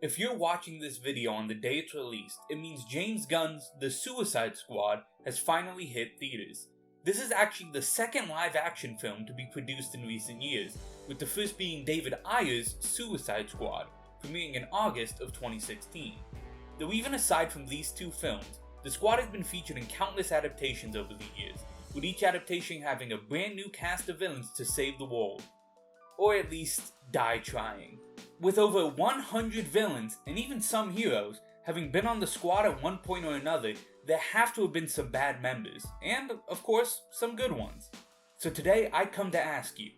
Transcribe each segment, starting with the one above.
If you're watching this video on the day it's released, it means James Gunn's The Suicide Squad has finally hit theaters. This is actually the second live-action film to be produced in recent years, with the first being David Ayer's Suicide Squad, premiering in August of 2016. Though even aside from these two films, the squad has been featured in countless adaptations over the years, with each adaptation having a brand new cast of villains to save the world. Or at least, die trying. With over 100 villains, and even some heroes, having been on the squad at one point or another, there have to have been some bad members, and, of course, some good ones. So today I come to ask you,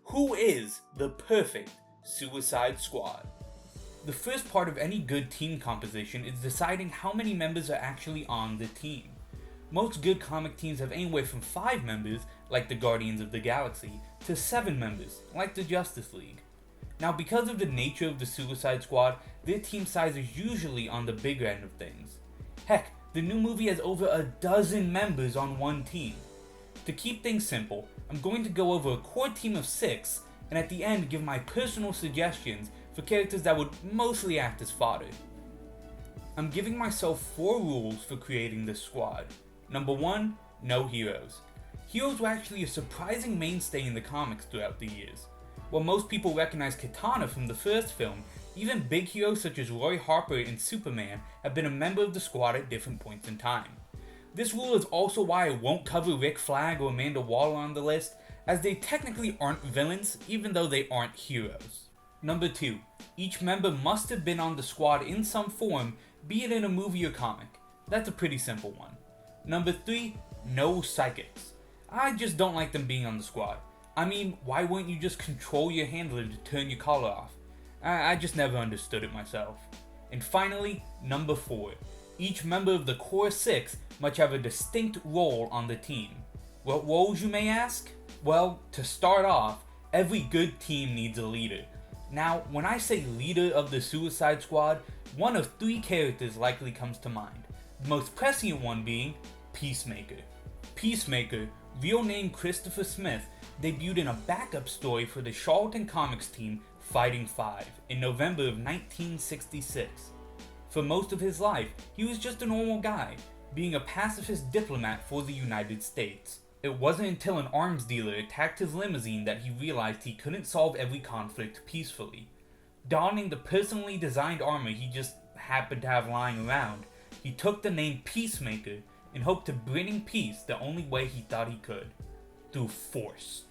who is the perfect Suicide Squad? The first part of any good team composition is deciding how many members are actually on the team. Most good comic teams have anywhere from 5 members, like the Guardians of the Galaxy, to 7 members, like the Justice League. Now, because of the nature of the Suicide Squad, their team size is usually on the bigger end of things. Heck, the new movie has over a dozen members on one team. To keep things simple, I'm going to go over a core team of 6, and at the end give my personal suggestions for characters that would mostly act as fodder. I'm giving myself 4 rules for creating this squad. Number 1, no heroes. Heroes were actually a surprising mainstay in the comics throughout the years. While most people recognize Katana from the first film, even big heroes such as Roy Harper and Superman have been a member of the squad at different points in time. This rule is also why I won't cover Rick Flag or Amanda Waller on the list, as they technically aren't villains even though they aren't heroes. Number 2, each member must have been on the squad in some form, be it in a movie or comic. That's a pretty simple one. Number 3, no psychics. I just don't like them being on the squad. I mean, why wouldn't you just control your handler to turn your collar off? I just never understood it myself. And finally, number 4. Each member of the core 6 must have a distinct role on the team. What roles, you may ask? Well, to start off, every good team needs a leader. Now, when I say leader of the Suicide Squad, one of 3 characters likely comes to mind. The most prescient one being Peacemaker. Peacemaker, real name Christopher Smith, debuted in a backup story for the Charlton Comics team Fighting 5 in November of 1966. For most of his life, he was just a normal guy, being a pacifist diplomat for the United States. It wasn't until an arms dealer attacked his limousine that he realized he couldn't solve every conflict peacefully. Donning the personally designed armor he just happened to have lying around, he took the name Peacemaker and hoped to bring peace the only way he thought he could, through force.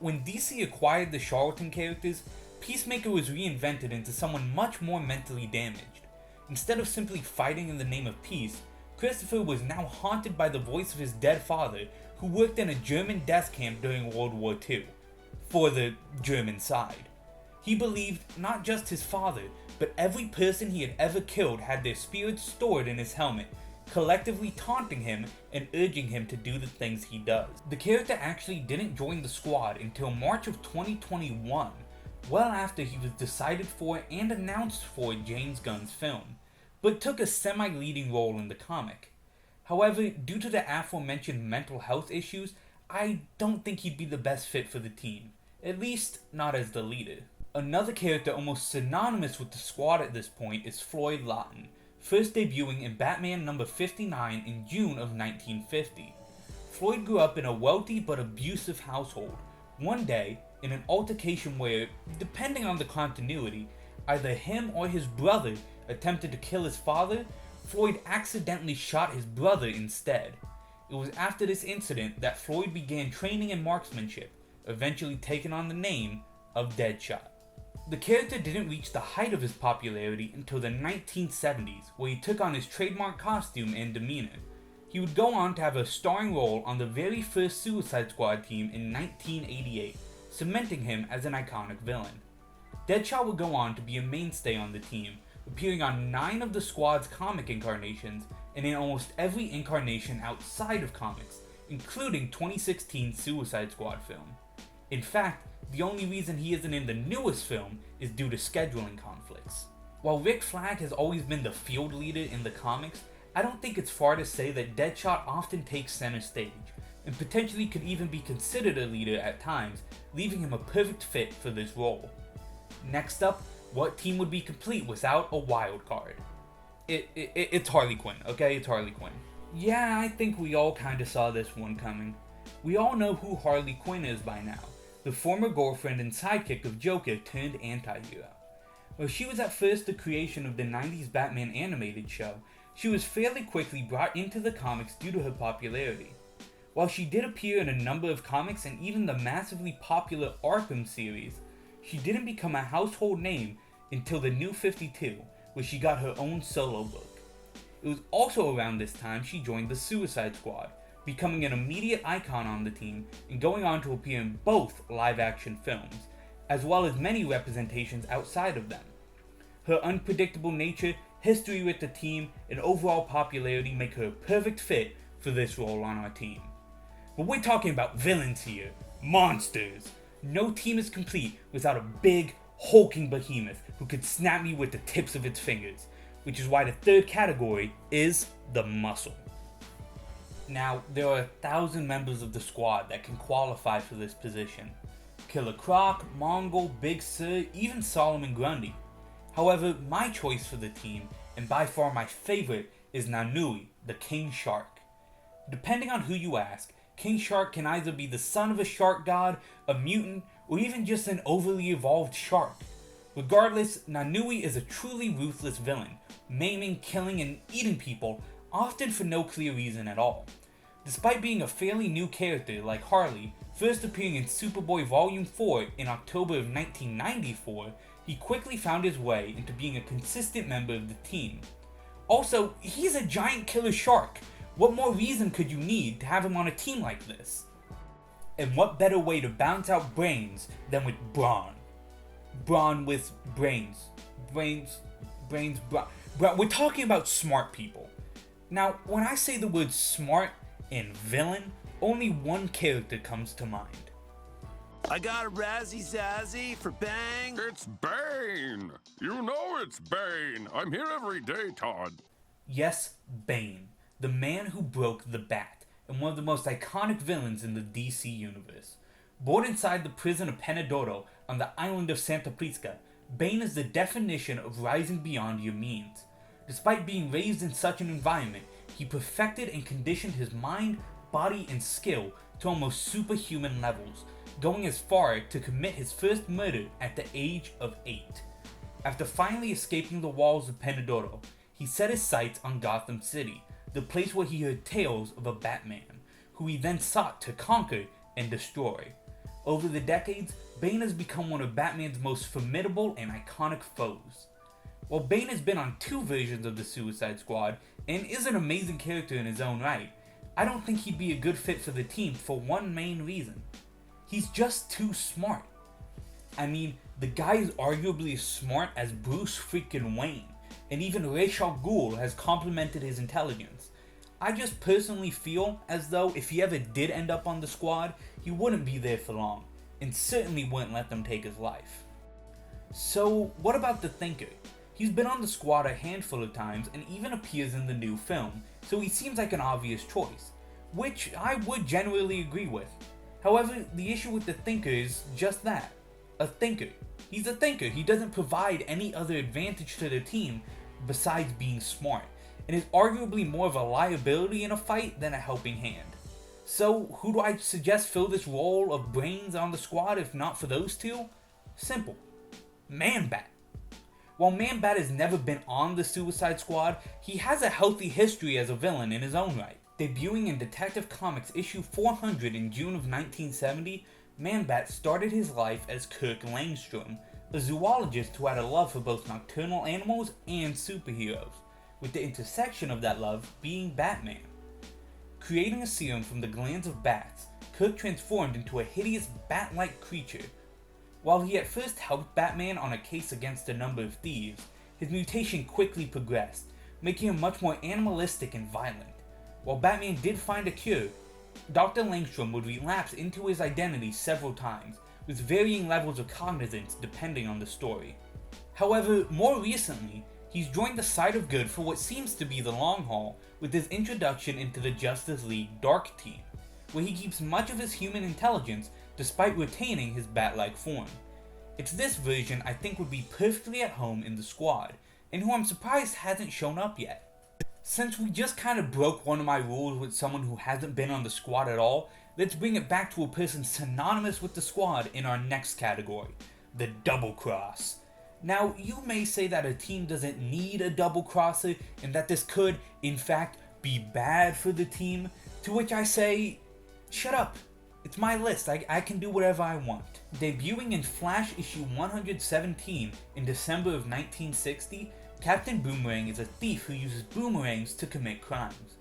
When DC acquired the Charlton characters, Peacemaker was reinvented into someone much more mentally damaged. Instead of simply fighting in the name of peace, Christopher was now haunted by the voice of his dead father, who worked in a German death camp during World War II, for the German side. He believed not just his father, but every person he had ever killed had their spirits stored in his helmet, collectively taunting him and urging him to do the things he does. The character actually didn't join the squad until March of 2021, well after he was decided for and announced for James Gunn's film, but took a semi-leading role in the comic. However, due to the aforementioned mental health issues, I don't think he'd be the best fit for the team, at least not as the leader. Another character almost synonymous with the squad at this point is Floyd Lawton, first debuting in Batman number 59 in June of 1950. Floyd grew up in a wealthy but abusive household. One day, in an altercation where, depending on the continuity, either him or his brother attempted to kill his father, Floyd accidentally shot his brother instead. It was after this incident that Floyd began training in marksmanship, eventually taking on the name of Deadshot. The character didn't reach the height of his popularity until the 1970s, where he took on his trademark costume and demeanor. He would go on to have a starring role on the very first Suicide Squad team in 1988, cementing him as an iconic villain. Deadshot would go on to be a mainstay on the team, appearing on 9 of the squad's comic incarnations and in almost every incarnation outside of comics, including 2016's Suicide Squad film. In fact, the only reason he isn't in the newest film is due to scheduling conflicts. While Rick Flag has always been the field leader in the comics, I don't think it's far to say that Deadshot often takes center stage, and potentially could even be considered a leader at times, leaving him a perfect fit for this role. Next up, What team would be complete without a wild card? It's Harley Quinn, okay? It's Harley Quinn. Yeah, I think we all kinda saw this one coming. We all know who Harley Quinn is by now, the former girlfriend and sidekick of Joker turned anti-hero. While she was at first the creation of the 90s Batman animated show, she was fairly quickly brought into the comics due to her popularity. While she did appear in a number of comics and even the massively popular Arkham series, she didn't become a household name until the New 52, where she got her own solo book. It was also around this time she joined the Suicide Squad, becoming an immediate icon on the team and going on to appear in both live-action films, as well as many representations outside of them. Her unpredictable nature, history with the team, and overall popularity make her a perfect fit for this role on our team. But we're talking about villains here, monsters. No team is complete without a big, hulking behemoth who could snap me with the tips of its fingers, which is why the third category is the Muscle. Now, there are 1,000 members of the squad that can qualify for this position. Killer Croc, Mongol, Big Sur, even Solomon Grundy. However, my choice for the team, and by far my favorite, is Nanui, the King Shark. Depending on who you ask, King Shark can either be the son of a shark god, a mutant, or even just an overly evolved shark. Regardless, Nanui is a truly ruthless villain, maiming, killing, and eating people, often for no clear reason at all. Despite being a fairly new character like Harley, first appearing in Superboy Volume 4 in October of 1994, he quickly found his way into being a consistent member of the team. Also, he's a giant killer shark. What more reason could you need to have him on a team like this? And what better way to balance out brains than with brawn? Brawn with brains. Brains, brawn. We're talking about smart people. Now, when I say the word smart and villain, only one character comes to mind. I got a razzie zazzy for Bang. It's Bane! You know it's Bane! I'm here every day, Todd. Yes, Bane. The man who broke the Bat, and one of the most iconic villains in the DC universe. Born inside the prison of Penadoro on the island of Santa Prisca, Bane is the definition of rising beyond your means. Despite being raised in such an environment, he perfected and conditioned his mind, body, and skill to almost superhuman levels, going as far to commit his first murder at the age of 8. After finally escaping the walls of Penadoro, he set his sights on Gotham City, the place where he heard tales of a Batman, who he then sought to conquer and destroy. Over the decades, Bane has become one of Batman's most formidable and iconic foes. While Bane has been on 2 versions of the Suicide Squad, and is an amazing character in his own right, I don't think he'd be a good fit for the team for one main reason. He's just too smart. I mean, the guy is arguably as smart as Bruce freaking Wayne, and even Ra's al Ghul has complimented his intelligence. I just personally feel as though if he ever did end up on the squad, he wouldn't be there for long, and certainly wouldn't let them take his life. So, what about the Thinker? He's been on the squad a handful of times and even appears in the new film, so he seems like an obvious choice, which I would generally agree with. However, the issue with the Thinker is just that, a thinker. He's a thinker, he doesn't provide any other advantage to the team besides being smart, and is arguably more of a liability in a fight than a helping hand. So, who do I suggest fill this role of brains on the squad if not for those two? Simple. ManBat. While ManBat has never been on the Suicide Squad, he has a healthy history as a villain in his own right. Debuting in Detective Comics issue 400 in June of 1970, ManBat started his life as Kirk Langstrom, a zoologist who had a love for both nocturnal animals and superheroes, with the intersection of that love being Batman. Creating a serum from the glands of bats, Kirk transformed into a hideous bat-like creature. While he at first helped Batman on a case against a number of thieves, his mutation quickly progressed, making him much more animalistic and violent. While Batman did find a cure, Dr. Langstrom would relapse into his identity several times, with varying levels of cognizance depending on the story. However, more recently, he's joined the side of good for what seems to be the long haul, with his introduction into the Justice League Dark Team, where he keeps much of his human intelligence despite retaining his bat-like form. It's this version I think would be perfectly at home in the squad, and who I'm surprised hasn't shown up yet. Since we just kind of broke one of my rules with someone who hasn't been on the squad at all, let's bring it back to a person synonymous with the squad in our next category, the double cross. Now, you may say that a team doesn't need a double crosser and that this could, in fact, be bad for the team, to which I say, shut up. It's my list, I can do whatever I want. Debuting in Flash issue 117 in December of 1960, Captain Boomerang is a thief who uses boomerangs to commit crimes.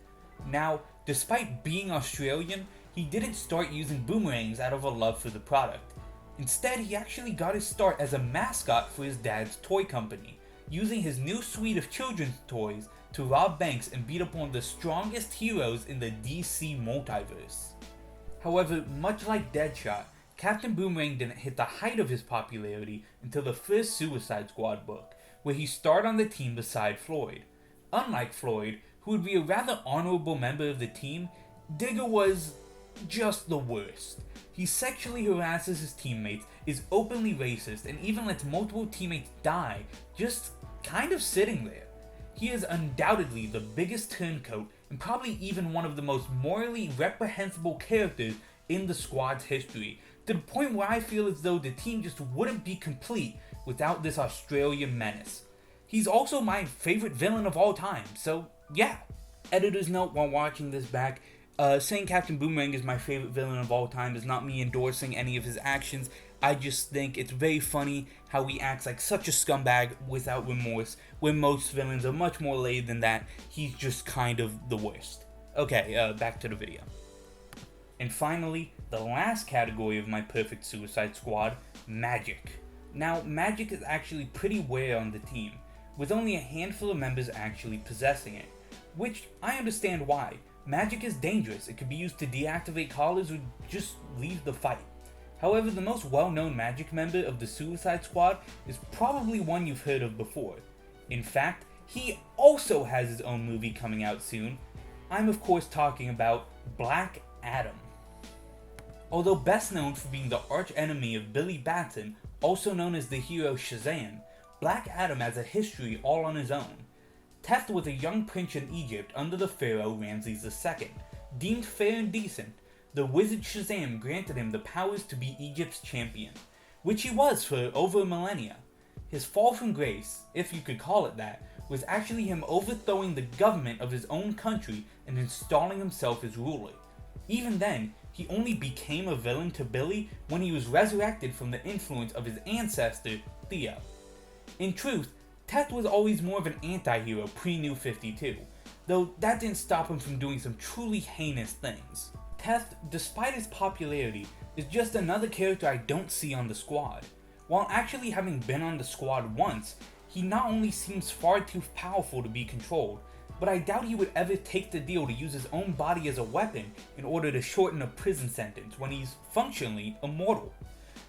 Now, despite being Australian, he didn't start using boomerangs out of a love for the product. Instead, he actually got his start as a mascot for his dad's toy company, using his new suite of children's toys to rob banks and beat up one of the strongest heroes in the DC multiverse. However, much like Deadshot, Captain Boomerang didn't hit the height of his popularity until the first Suicide Squad book, where he starred on the team beside Floyd. Unlike Floyd, who would be a rather honorable member of the team, Digger was just the worst. He sexually harasses his teammates, is openly racist, and even lets multiple teammates die, just kind of sitting there. He is undoubtedly the biggest turncoat and probably even one of the most morally reprehensible characters in the squad's history, to the point where I feel as though the team just wouldn't be complete without this Australian menace. He's also my favorite villain of all time, so yeah. Editor's note while watching this back, saying Captain Boomerang is my favorite villain of all time is not me endorsing any of his actions. I just think it's very funny how he acts like such a scumbag without remorse, when most villains are much more laid than that. He's just kind of the worst. Okay, back to the video. And finally, the last category of my perfect Suicide Squad, magic. Now, magic is actually pretty rare on the team, with only a handful of members actually possessing it, which I understand why. Magic is dangerous, it can be used to deactivate callers or just leave the fight. However, the most well-known magic member of the Suicide Squad is probably one you've heard of before. In fact, he also has his own movie coming out soon. I'm of course talking about Black Adam. Although best known for being the arch enemy of Billy Batson, also known as the hero Shazam, Black Adam has a history all on his own. Teth was a young prince in Egypt under the pharaoh Ramses II. Deemed fair and decent, the wizard Shazam granted him the powers to be Egypt's champion, which he was for over a millennia. His fall from grace, if you could call it that, was actually him overthrowing the government of his own country and installing himself as ruler. Even then, he only became a villain to Billy when he was resurrected from the influence of his ancestor, Theo. In truth, Teth was always more of an anti-hero pre-New 52, though that didn't stop him from doing some truly heinous things. Teth, despite his popularity, is just another character I don't see on the squad. While actually having been on the squad once, he not only seems far too powerful to be controlled, but I doubt he would ever take the deal to use his own body as a weapon in order to shorten a prison sentence when he's functionally immortal.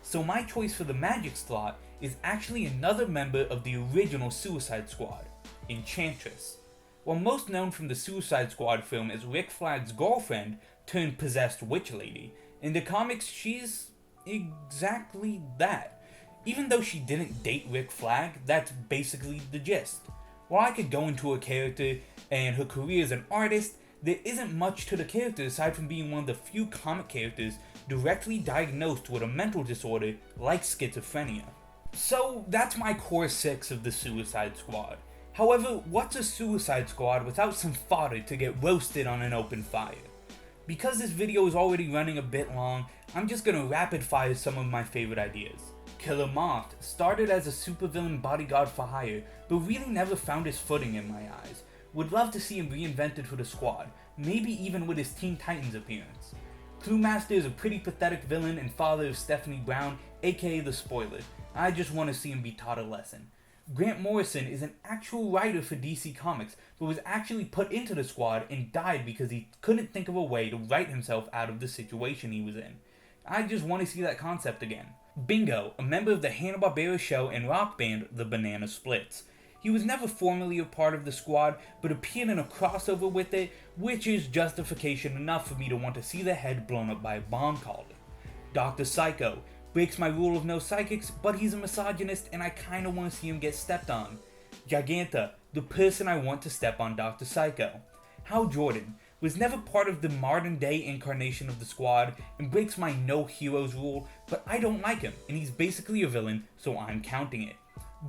So my choice for the magic slot is actually another member of the original Suicide Squad, Enchantress. While most known from the Suicide Squad film as Rick Flagg's girlfriend turned possessed witch lady, in the comics she's exactly that. Even though she didn't date Rick Flag, that's basically the gist. While I could go into her character and her career as an artist, there isn't much to the character aside from being one of the few comic characters directly diagnosed with a mental disorder like schizophrenia. So that's my core 6 of the Suicide Squad. However, what's a Suicide Squad without some fodder to get roasted on an open fire? Because this video is already running a bit long, I'm just gonna rapid fire some of my favorite ideas. Killer Moth started as a supervillain bodyguard for hire, but really never found his footing in my eyes. Would love to see him reinvented for the squad, maybe even with his Teen Titans appearance. Crewmaster is a pretty pathetic villain and father of Stephanie Brown, aka the Spoiler. I just want to see him be taught a lesson. Grant Morrison is an actual writer for DC Comics, but was actually put into the squad and died because he couldn't think of a way to write himself out of the situation he was in. I just want to see that concept again. Bingo, a member of the Hanna-Barbera show and rock band The Banana Splits. He was never formally a part of the squad, but appeared in a crossover with it, which is justification enough for me to want to see their head blown up by a bomb caller. Dr. Psycho, breaks my rule of no psychics, but he's a misogynist and I kinda wanna see him get stepped on. Giganta, the person I want to step on Dr. Psycho. Hal Jordan was never part of the modern day incarnation of the Squad and breaks my no heroes rule, but I don't like him and he's basically a villain, so I'm counting it.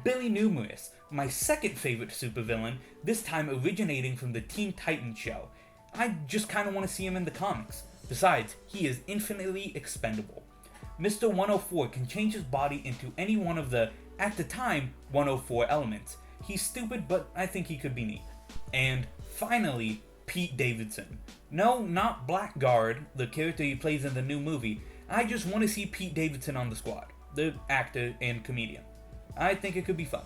Billy Numerous, my second favorite supervillain, this time originating from the Teen Titans show. I just kinda wanna see him in the comics. Besides, he is infinitely expendable. Mr. 104 can change his body into any one of the, at the time, 104 elements. He's stupid, but I think he could be neat. And finally, Pete Davidson. No, not Blackguard, the character he plays in the new movie. I just want to see Pete Davidson on the Squad, the actor and comedian. I think it could be fun.